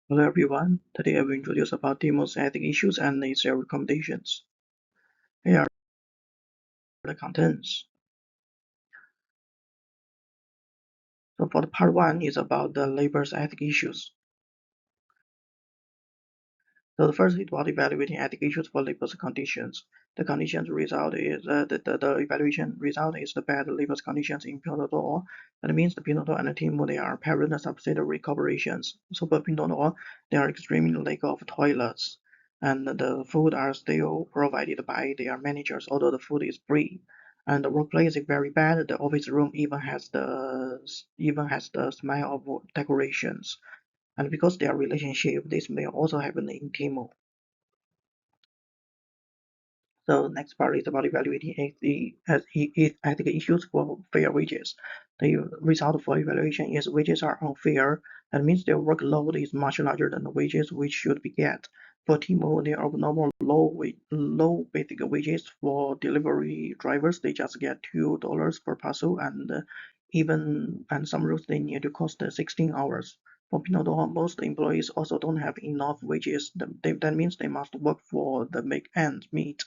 Hello everyone, today I will introduce about the most ethical issues and its recommendations. Here are the contents. So for the part 1 is about the labor's ethical issues. So the first is about evaluating ethical issues for labor's conditions. The conditions result is the evaluation result is the bad labor conditions in Pinduoduo. That means the Pinduoduo and the team they are parent subsidiary corporations. So for Pinduoduo, there are extremely lack of toilets, and the food are still provided by their managers, although the food is free. And the workplace is very bad. The office room even has the smell of decorations. And because their relationship, this may also happen in Timor. So the next part is about evaluating ethical issues for fair wages. The result for evaluation is wages are unfair. That means their workload is much larger than the wages which should be get. For Timo, there are normal low basic wages for delivery drivers. They just get $2 per parcel, and some routes they need to cost 16 hours. For Pinduoduo, most employees also don't have enough wages. That means they must work for the make ends meet,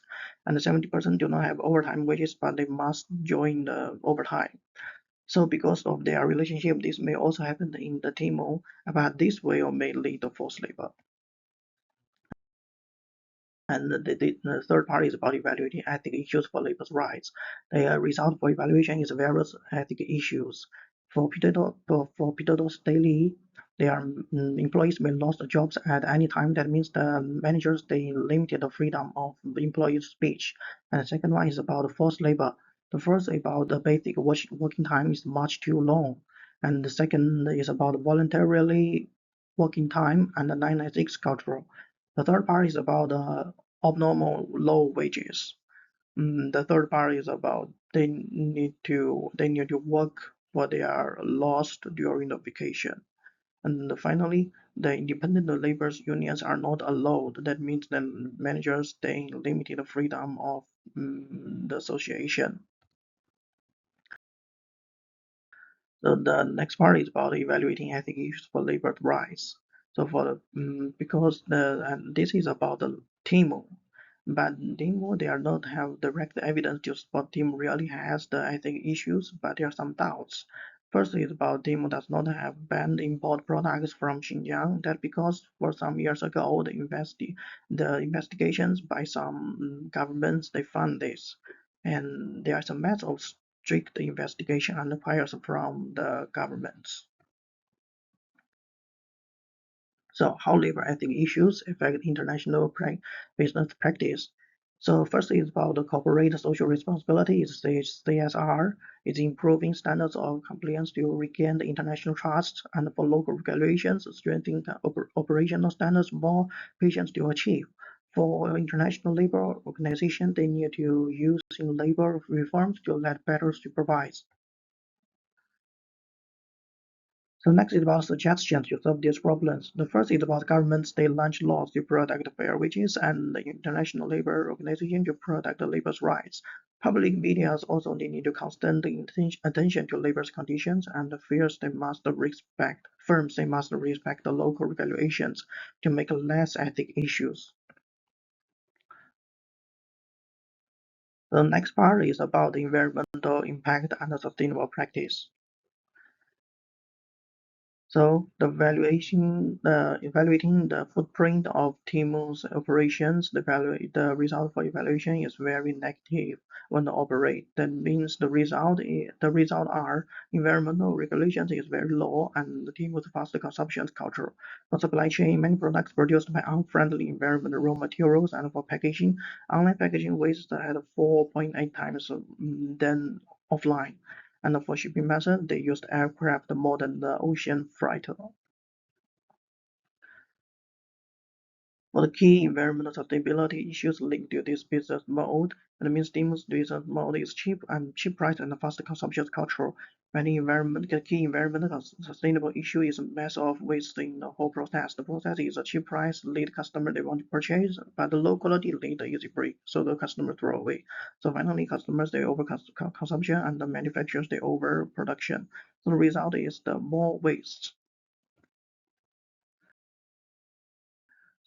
and 70% do not have overtime wages, but they must join the overtime. So because of their relationship, this may also happen in the Timor, but this will may lead to forced labor. And the third part is about evaluating ethical issues for labor rights. The result for evaluation is various ethical issues. For Pitodos Daily, their employees may lose jobs at any time. That means the managers they limited the freedom of the employees' speech. And the second one is about forced labor. The first about the basic working time is much too long, and the second is about voluntarily working time and the 996 culture. The third part is about abnormal low wages. The third part is about they need to work what they are lost during the vacation. And finally, the independent labor unions are not allowed. That means the managers they limited freedom of the association. So the next part is about evaluating ethical issues for labor rights. So for because and this is about the Timor, but Timor they are not have direct evidence to support Timor really has the ethical issues, but there are some doubts. First is about Timor does not have banned import products from Xinjiang. That because for some years ago the investigations by some governments they found this, and there are some methods strict investigation and fires from the governments. So how labor ethics issues affect international business practice? So first is about the corporate social responsibility, is CSR, is improving standards of compliance to regain the international trust, and for local regulations, strengthening the operational standards more patients to achieve. For international labor organization, they need to use in labor reforms to let better supervise. So next is about suggestions to solve these problems. The first is about governments they launch laws to protect fair wages and the International Labour Organization to protect the labor's rights. Public media also they need to constant attention to labor's conditions and the firms they must respect the local regulations to make less ethic issues. The next part is about the environmental impact and the sustainable practice. So evaluating the footprint of Timor's operations, the result for evaluation is very negative when they operate. That means the result are environmental regulations is very low and the Timor's fast consumption culture. For supply chain, many products produced by unfriendly environmental raw materials, and for packaging, online packaging waste at 4.8 times than offline. And for shipping method, they used aircraft more than the ocean freighter. For the key environmental sustainability issues linked to this business mode, and means this business mode is cheap price and fast consumption culture. The key environmental sustainable issue is mass of waste in the whole process. The process is a cheap price, lead customer they want to purchase, but the low quality lead the easy break, so the customer throw away. So finally, customers they over consumption and the manufacturers they over production. So the result is the more waste.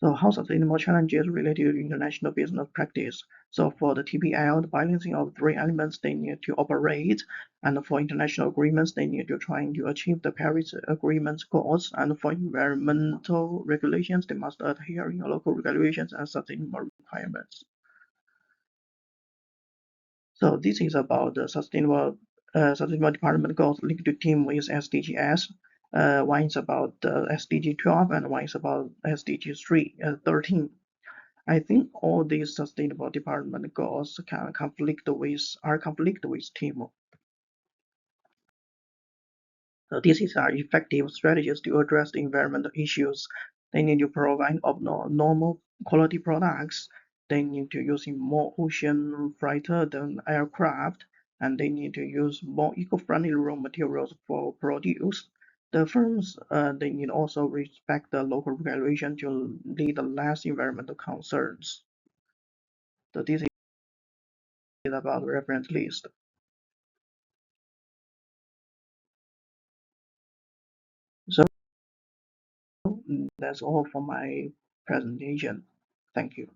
So how sustainable challenges related to international business practice. So for the TPL, the balancing of three elements they need to operate, and for international agreements they need to try to achieve the Paris Agreement's goals, and for environmental regulations they must adhere to local regulations and sustainable requirements. So this is about the sustainable development goals linked to team with SDGs. One is about the SDG 12 and one is about SDG 13. I think all these sustainable development goals are conflict with team. So these are effective strategies to address the environmental issues. They need to provide normal quality products. They need to use more ocean freight than aircraft, and they need to use more eco-friendly raw materials for produce. The firms they need also respect the local regulation to lead less environmental concerns. So this is about the reference list. So that's all for my presentation. Thank you.